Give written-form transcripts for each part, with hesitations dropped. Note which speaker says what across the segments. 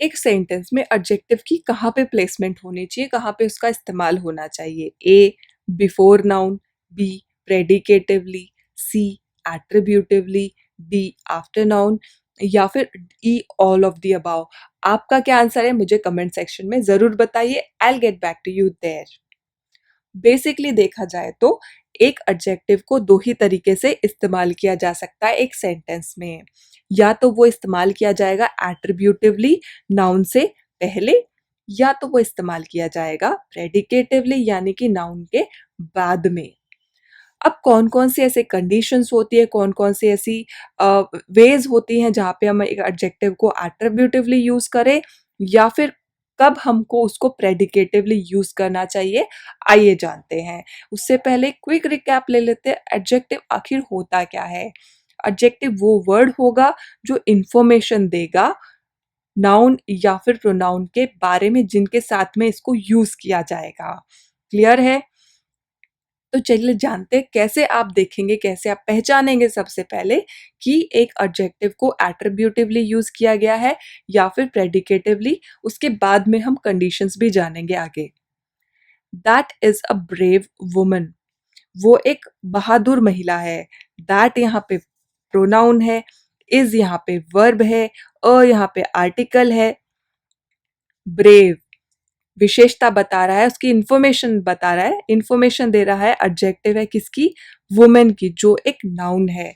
Speaker 1: एक सेंटेंस में एडजेक्टिव की कहाँ पे प्लेसमेंट होनी चाहिए, कहाँ पे उसका इस्तेमाल होना चाहिए? ए बिफोर नाउन, बी प्रेडिकेटिवली, सी एट्रीब्यूटिवली, डी आफ्टर नाउन, या फिर ई ऑल ऑफ द अबाव। आपका क्या आंसर है मुझे कमेंट सेक्शन में ज़रूर बताइए। I will get back to you there. Basically देखा जाए तो एक एडजेक्टिव को दो ही तरीके से इस्तेमाल किया जा सकता है एक सेंटेंस में। या तो वो इस्तेमाल किया जाएगा एट्रीब्यूटिवली नाउन से पहले, या तो वो इस्तेमाल किया जाएगा प्रेडिकेटिवली यानी कि नाउन के बाद में। अब कौन कौन सी ऐसे कंडीशंस होती है, कौन कौन सी ऐसी वेज होती हैं जहाँ पे हम एक एडजेक्टिव को एट्रीब्यूटिवली यूज करें, या फिर कब हमको उसको प्रेडिकेटिवली यूज करना चाहिए, आइए जानते हैं। उससे पहले क्विक रिकैप ले लेते हैं, एडजेक्टिव आखिर होता क्या है। एडजेक्टिव वो वर्ड होगा जो इंफॉर्मेशन देगा नाउन या फिर प्रोनाउन के बारे में जिनके साथ में इसको यूज किया जाएगा। क्लियर है? तो चलिए जानते हैं कैसे आप देखेंगे, कैसे आप पहचानेंगे सबसे पहले कि एक एडजेक्टिव को एट्रीब्यूटिवली यूज किया गया है या फिर प्रेडिकेटिवली। उसके बाद में हम कंडीशंस भी जानेंगे आगे। That is a brave woman, वो एक बहादुर महिला है। दैट यहाँ पे प्रोनाउन है, इज यहाँ पे वर्ब है, अ यहाँ पे आर्टिकल है, ब्रेव विशेषता बता रहा है, उसकी इंफॉर्मेशन बता रहा है, इंफॉर्मेशन दे रहा है, एडजेक्टिव है किसकी? वुमेन की, जो एक नाउन है।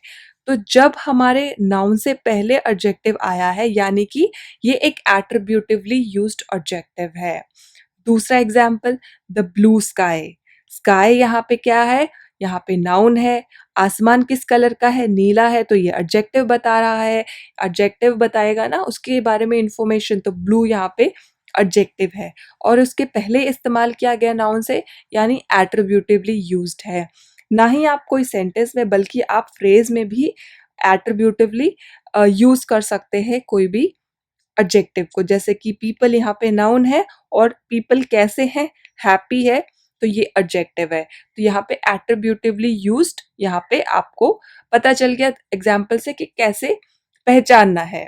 Speaker 1: तो जब हमारे नाउन से पहले एडजेक्टिव आया है यानी कि ये एक एट्रीब्यूटिवली यूज्ड एडजेक्टिव है। दूसरा example, the blue sky. Sky यहाँ पे क्या है? यहाँ पे नाउन है। आसमान किस कलर का है? नीला है, तो ये एडजेक्टिव बता रहा है। एडजेक्टिव बताएगा ना उसके बारे में इंफॉर्मेशन, तो ब्लू यहाँ पे एडजेक्टिव है और उसके पहले इस्तेमाल किया गया नाउन से यानी एट्रीब्यूटिवली यूज्ड है। ना ही आप कोई सेंटेंस में बल्कि आप फ्रेज में भी एट्रीब्यूटिवली यूज कर सकते हैं कोई भी एडजेक्टिव को। जैसे कि पीपल यहाँ पे नाउन है और पीपल कैसे हैं? हैप्पी है, तो ये एडजेक्टिव है। तो यहाँ पे एट्रीब्यूटिवली यूज्ड, यहाँ पे आपको पता चल गया एग्जाम्पल से कि कैसे पहचानना है।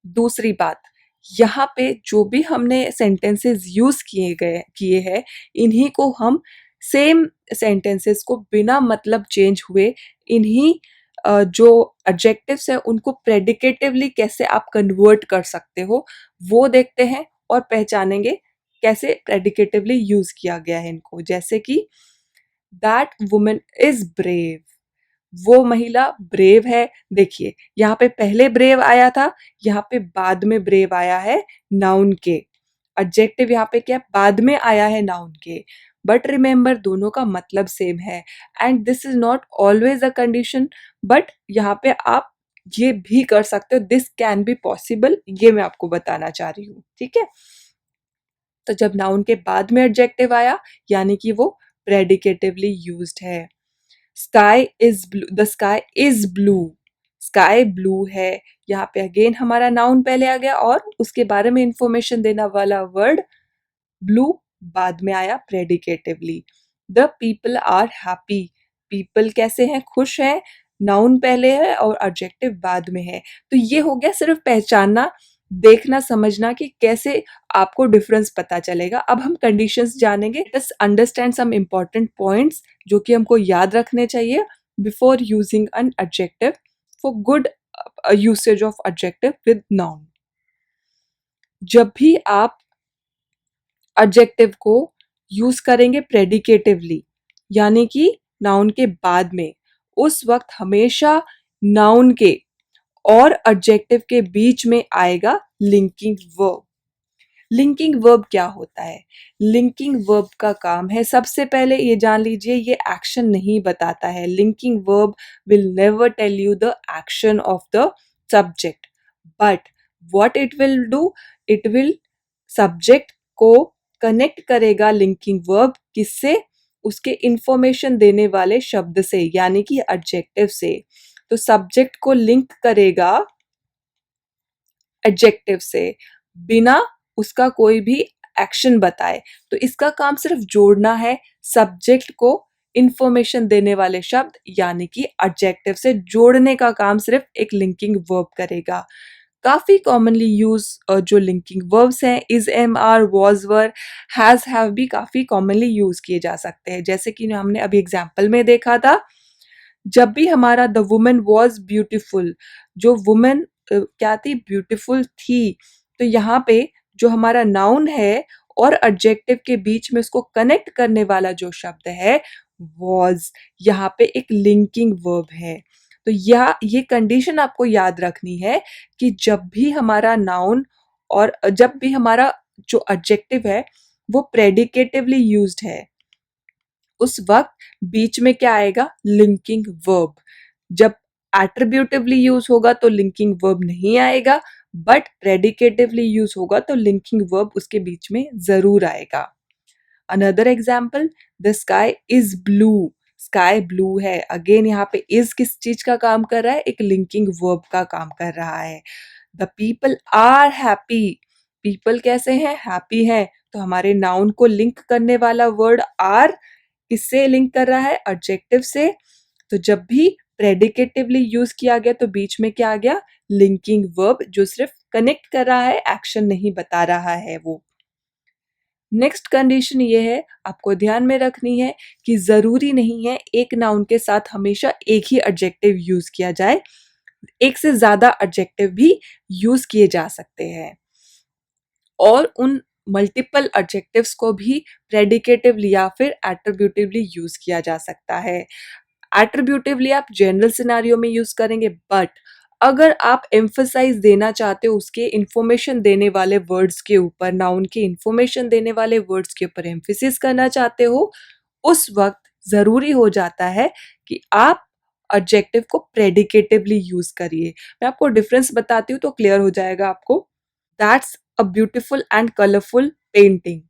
Speaker 1: दूसरी बात, यहाँ पे जो भी हमने सेंटेंसेस यूज किए हैं, इन्हीं को हम सेम सेंटेंसेस को बिना मतलब चेंज हुए इन्हीं जो एडजेक्टिव्स है उनको प्रेडिकेटिवली कैसे आप कन्वर्ट कर सकते हो वो देखते हैं और पहचानेंगे कैसे प्रेडिकेटिवली यूज किया गया है इनको। जैसे कि दैट वुमन इज ब्रेव, वो महिला ब्रेव है। देखिए यहाँ पे पहले ब्रेव आया था, यहाँ पे बाद में ब्रेव आया है नाउन के। एडजेक्टिव यहाँ पे क्या बाद में आया है नाउन के, बट रिमेंबर दोनों का मतलब सेम है। And this is not always a condition, but यहाँ पे आप ये भी कर सकते हो, दिस कैन बी पॉसिबल, ये मैं आपको बताना चाह रही हूँ। ठीक है, तो जब नाउन के बाद में एडजेक्टिव आया यानी कि वो प्रेडिकेटिवली यूज्ड है। Sky is blue, the sky is blue, sky blue है। यहाँ पे अगेन हमारा नाउन पहले आ गया और उसके बारे में इंफॉर्मेशन देने वाला वर्ड ब्लू बाद में आया predicatively. The people are happy, people कैसे हैं? खुश हैं, नाउन पहले है और एडजेक्टिव बाद में है। तो ये हो गया सिर्फ पहचानना, देखना, समझना कि कैसे आपको डिफरेंस पता चलेगा। अब हम कंडीशंस जानेंगे। Just understand some important points जो कि हमको याद रखने चाहिए before using an adjective for good usage of adjective with noun. जब भी आप एडजेक्टिव को यूज करेंगे प्रेडिकेटिवली यानी कि नाउन के बाद में, उस वक्त हमेशा नाउन के और एडजेक्टिव के बीच में आएगा लिंकिंग वर्ब। लिंकिंग वर्ब क्या होता है? लिंकिंग वर्ब का काम है, सबसे पहले ये जान लीजिए, ये एक्शन नहीं बताता है। Linking verb will never tell you the action of the subject, but what it will do, it will subject को कनेक्ट करेगा लिंकिंग वर्ब किससे? उसके इंफॉर्मेशन देने वाले शब्द से यानी कि एडजेक्टिव से। तो सब्जेक्ट को लिंक करेगा एडजेक्टिव से बिना उसका कोई भी एक्शन बताए। तो इसका काम सिर्फ जोड़ना है सब्जेक्ट को इंफॉर्मेशन देने वाले शब्द यानी कि एडजेक्टिव से जोड़ने का काम सिर्फ एक लिंकिंग वर्ब करेगा। काफ़ी कॉमनली यूज जो लिंकिंग वर्ब्स हैं is, am, are, was, were, has, have भी काफ़ी कॉमनली यूज किए जा सकते हैं। जैसे कि हमने अभी एग्जाम्पल में देखा था, जब भी हमारा द वुमेन वॉज ब्यूटिफुल, जो वुमेन क्या थी, ब्यूटिफुल थी, तो यहाँ पे जो हमारा नाउन है और एडजेक्टिव के बीच में उसको कनेक्ट करने वाला जो शब्द है वॉज, यहाँ पे एक लिंकिंग वर्ब है। तो ये कंडीशन आपको याद रखनी है कि जब भी हमारा नाउन और जब भी हमारा जो एडजेक्टिव है वो प्रेडिकेटिवली यूज्ड है, उस वक्त बीच में क्या आएगा, लिंकिंग वर्ब। जब एट्रीब्यूटिवली यूज होगा तो लिंकिंग वर्ब नहीं आएगा, बट प्रेडिकेटिवली यूज होगा तो लिंकिंग वर्ब उसके बीच में जरूर आएगा। Another example, the sky is blue, sky blue है। अगेन यहाँ पे इज किस चीज का काम कर रहा है, एक लिंकिंग वर्ब का काम कर रहा है। The people are happy, people कैसे हैं, हैप्पी है, तो हमारे नाउन को लिंक करने वाला वर्ड आर किससे लिंक कर रहा है, एडजेक्टिव से। तो जब भी प्रेडिकेटिवली यूज किया गया तो बीच में क्या आ गया, लिंकिंग वर्ब, जो सिर्फ कनेक्ट कर रहा है, एक्शन नहीं बता रहा है वो। नेक्स्ट कंडीशन ये है, आपको ध्यान में रखनी है कि जरूरी नहीं है एक नाउन के साथ हमेशा एक ही एडजेक्टिव यूज किया जाए, एक से ज्यादा एडजेक्टिव भी यूज किए जा सकते हैं और उन मल्टीपल एडजेक्टिव्स को भी प्रेडिकेटिवली या फिर एट्रीब्यूटिवली यूज किया जा सकता है। एट्रीब्यूटिवली आप जनरल सिनारियो में यूज करेंगे, बट अगर आप एम्फसाइज देना चाहते हो उसके इंफॉर्मेशन देने वाले वर्ड्स के ऊपर, नाउन के इंफॉर्मेशन देने वाले वर्ड्स के ऊपर एम्फेसिस करना चाहते हो, उस वक्त जरूरी हो जाता है कि आप एडजेक्टिव को प्रेडिकेटिवली यूज करिए। मैं आपको डिफरेंस बताती हूँ तो क्लियर हो जाएगा आपको। That's a beautiful and colourful painting,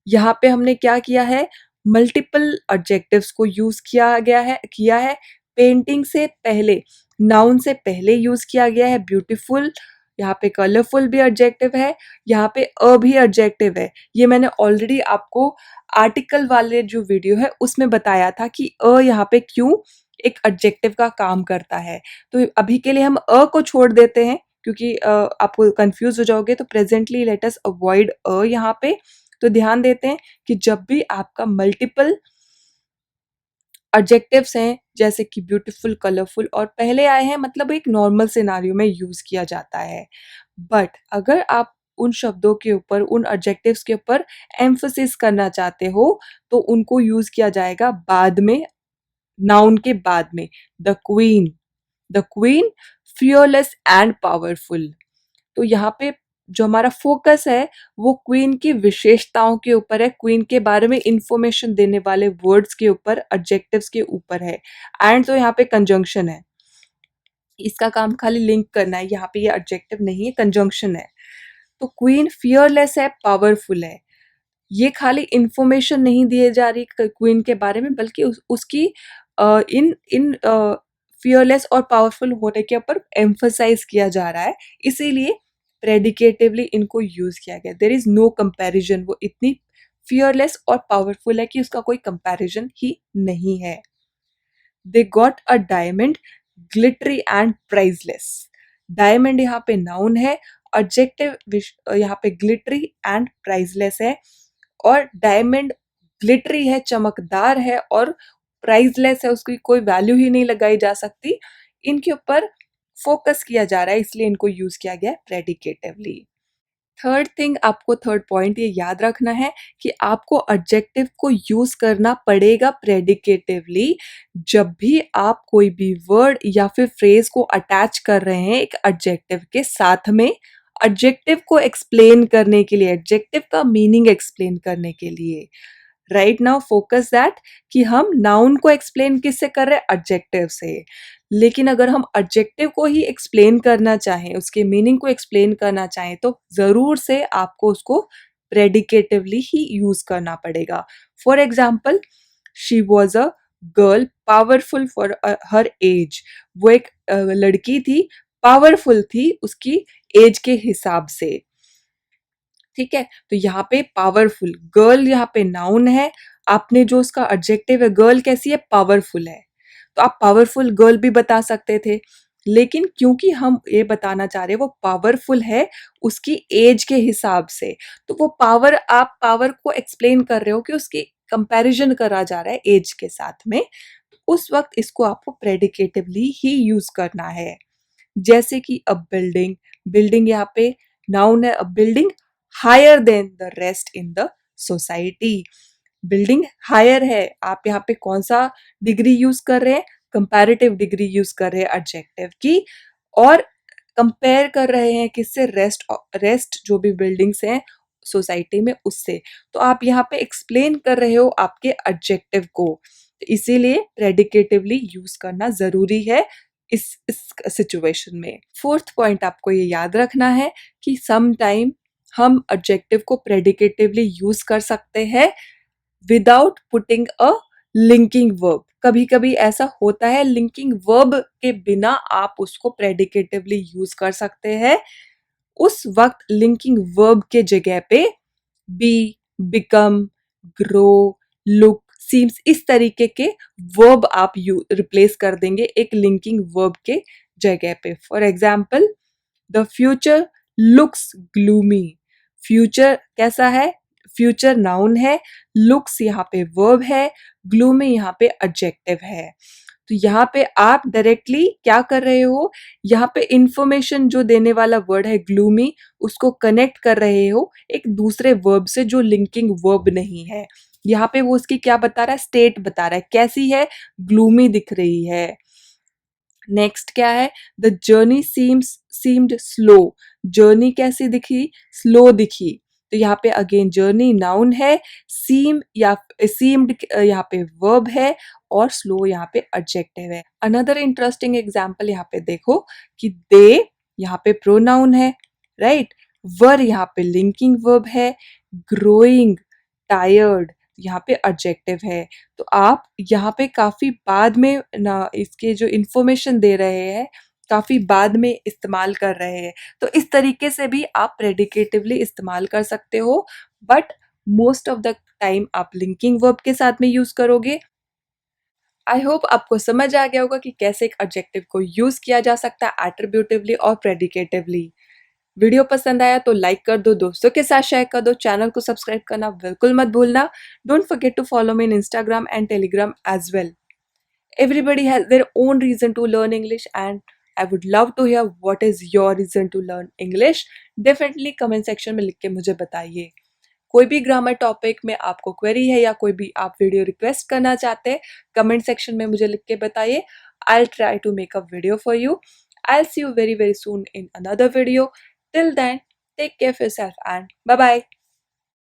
Speaker 1: यहाँ पे हमने क्या किया है, मल्टीपल एडजेक्टिव्स को यूज किया है पेंटिंग से पहले, नाउन से पहले यूज किया गया है ब्यूटीफुल, यहाँ पे कलरफुल भी एडजेक्टिव है, यहाँ पे अ भी एडजेक्टिव है। ये मैंने ऑलरेडी आपको आर्टिकल वाले जो वीडियो है उसमें बताया था कि अ यहाँ पे क्यों एक एडजेक्टिव का काम करता है। तो अभी के लिए हम अ को छोड़ देते हैं क्योंकि आपको कंफ्यूज हो जाओगे, तो प्रेजेंटली लेट अस अवॉइड अ यहाँ पे। तो ध्यान देते हैं कि जब भी आपका मल्टीपल एडजेक्टिव्स हैं जैसे कि ब्यूटीफुल, कलरफुल और पहले आए हैं, मतलब एक नॉर्मल सिनारियो में यूज किया जाता है। बट अगर आप उन शब्दों के ऊपर, उन एडजेक्टिव्स के ऊपर एम्फसिस करना चाहते हो तो उनको यूज किया जाएगा बाद में, नाउन के बाद में। The queen, the queen fearless and powerful, तो यहाँ पे जो हमारा फोकस है वो क्वीन की विशेषताओं के ऊपर है, क्वीन के बारे में इंफॉर्मेशन देने वाले वर्ड्स के ऊपर, एडजेक्टिव्स के ऊपर है। एंड तो यहाँ पे कंजंक्शन है, इसका काम खाली लिंक करना है, यहाँ पे ये एडजेक्टिव नहीं है, कंजंक्शन है। तो क्वीन फियरलेस है, पावरफुल है, ये खाली इंफॉर्मेशन नहीं दिए जा रही क्वीन के बारे में, बल्कि उसकी इन इन फियरलेस और पावरफुल होने के ऊपर एम्फसाइज किया जा रहा है, इसीलिए प्रेडिकेटिवली इनको यूज किया गया। देयर इज नो कंपैरिजन, वो इतनी फियरलेस और पावरफुल है कि उसका कोई कंपैरिजन ही नहीं है। They got a diamond glittery and priceless, diamond यहाँ पे नाउन है, एडजेक्टिव यहाँ पे ग्लिटरी एंड प्राइजलेस है, और डायमंड ग्लिटरी है, चमकदार है, और प्राइसलेस है, उसकी कोई वैल्यू ही नहीं लगाई जा सकती। इनके ऊपर फोकस किया जा रहा है, इसलिए इनको यूज किया गया है प्रेडिकेटिवली। थर्ड थिंग, आपको थर्ड पॉइंट ये याद रखना है कि आपको एडजेक्टिव को यूज करना पड़ेगा प्रेडिकेटिवली जब भी आप कोई भी वर्ड या फिर फ्रेज को अटैच कर रहे हैं एक एडजेक्टिव के साथ में, एडजेक्टिव को एक्सप्लेन करने के लिए, एडजेक्टिव का मीनिंग एक्सप्लेन करने के लिए। राइट नाउ फोकस दैट कि हम नाउन को एक्सप्लेन किससे कर रहे हैं, एडजेक्टिव से। लेकिन अगर हम एडजेक्टिव को ही एक्सप्लेन करना चाहें, उसके मीनिंग को एक्सप्लेन करना चाहें, तो जरूर से आपको उसको प्रेडिकेटिवली ही यूज करना पड़ेगा। For example, she was a girl powerful for her age, वो एक लड़की थी, पावरफुल थी उसकी एज के हिसाब से। ठीक है, तो यहाँ पे पावरफुल, गर्ल यहाँ पे नाउन है, आपने जो उसका एडजेक्टिव है, गर्ल कैसी है, पावरफुल है, तो आप पावरफुल गर्ल भी बता सकते थे। लेकिन क्योंकि हम ये बताना चाह रहे हैं वो पावरफुल है उसकी एज के हिसाब से, तो वो पावर, आप पावर को एक्सप्लेन कर रहे हो कि उसकी कंपैरिजन करा जा रहा है एज के साथ में, उस वक्त इसको आपको प्रेडिकेटिवली ही यूज करना है। जैसे कि अ बिल्डिंग, बिल्डिंग यहाँ पे नाउन है, a building higher than the rest in the society. Building higher है, आप यहाँ पे कौन सा डिग्री यूज कर रहे हैं, कंपैरेटिव डिग्री यूज कर रहे हैं एडजेक्टिव की, और कंपेयर कर रहे हैं किससे, रेस्ट, रेस्ट जो भी बिल्डिंग्स हैं सोसाइटी में उससे। तो आप यहाँ पे एक्सप्लेन कर रहे हो आपके एडजेक्टिव को, तो इसीलिए प्रेडिकेटिवली यूज करना जरूरी है इस सिचुएशन में। फोर्थ पॉइंट आपको ये याद रखना है कि सम टाइम हम एडजेक्टिव को प्रेडिकेटिवली यूज कर सकते हैं without putting a linking verb. कभी कभी ऐसा होता है लिंकिंग वर्ब के बिना आप उसको प्रेडिकेटिवली यूज कर सकते हैं। उस वक्त लिंकिंग वर्ब के जगह पे be, become, grow, look, seems, इस तरीके के वर्ब आप रिप्लेस कर देंगे एक लिंकिंग वर्ब के जगह पे। For example, the future looks gloomy. Future कैसा है, फ्यूचर नाउन है, लुक्स यहाँ पे वर्ब है, ग्लूमी यहाँ पे एडजेक्टिव है। तो यहाँ पे आप डायरेक्टली क्या कर रहे हो, यहाँ पे इंफॉर्मेशन जो देने वाला वर्ड है ग्लूमी, उसको कनेक्ट कर रहे हो एक दूसरे वर्ब से जो लिंकिंग वर्ब नहीं है। यहाँ पे वो उसकी क्या बता रहा है, स्टेट बता रहा है, कैसी है, ग्लूमी दिख रही है। नेक्स्ट क्या है, the journey seemed slow. Journey कैसी दिखी, स्लो दिखी। तो यहाँ पे अगेन जर्नी नाउन है, सीम या सीम्ड यहाँ पे वर्ब है, और स्लो यहाँ पे एडजेक्टिव है। अनदर इंटरेस्टिंग एग्जाम्पल यहाँ पे देखो कि दे यहाँ पे प्रोनाउन है, राइट, वर यहाँ पे लिंकिंग वर्ब है, ग्रोइंग, टायर्ड यहाँ पे एडजेक्टिव है। तो आप यहाँ पे काफी बाद में ना इसके जो इंफॉर्मेशन दे रहे हैं, काफी बाद में इस्तेमाल कर रहे हैं, तो इस तरीके से भी आप प्रेडिकेटिवली इस्तेमाल कर सकते हो, but most of the time आप लिंकिंग वर्ब के साथ में यूज करोगे। आई होप आपको समझ आ गया होगा कि कैसे एक एडजेक्टिव को यूज किया जा सकता है एट्रीब्यूटिवली और प्रेडिकेटिवली। वीडियो पसंद आया तो लाइक कर दो, दोस्तों के साथ शेयर कर दो, चैनल को सब्सक्राइब करना बिल्कुल मत भूलना। Don't forget to follow me in Instagram and Telegram as well. Everybody has their own reason to learn English, and I would love to hear what is your reason to learn English. Definitely comment section में लिख के मुझे बताइए। कोई भी grammar topic में आपको query है या कोई भी आप वीडियो रिक्वेस्ट करना चाहते हैं, कमेंट सेक्शन में मुझे लिख के बताइए। I'll try to make a video for you. I'll see you very soon in another video. Till then, take care of yourself and bye bye.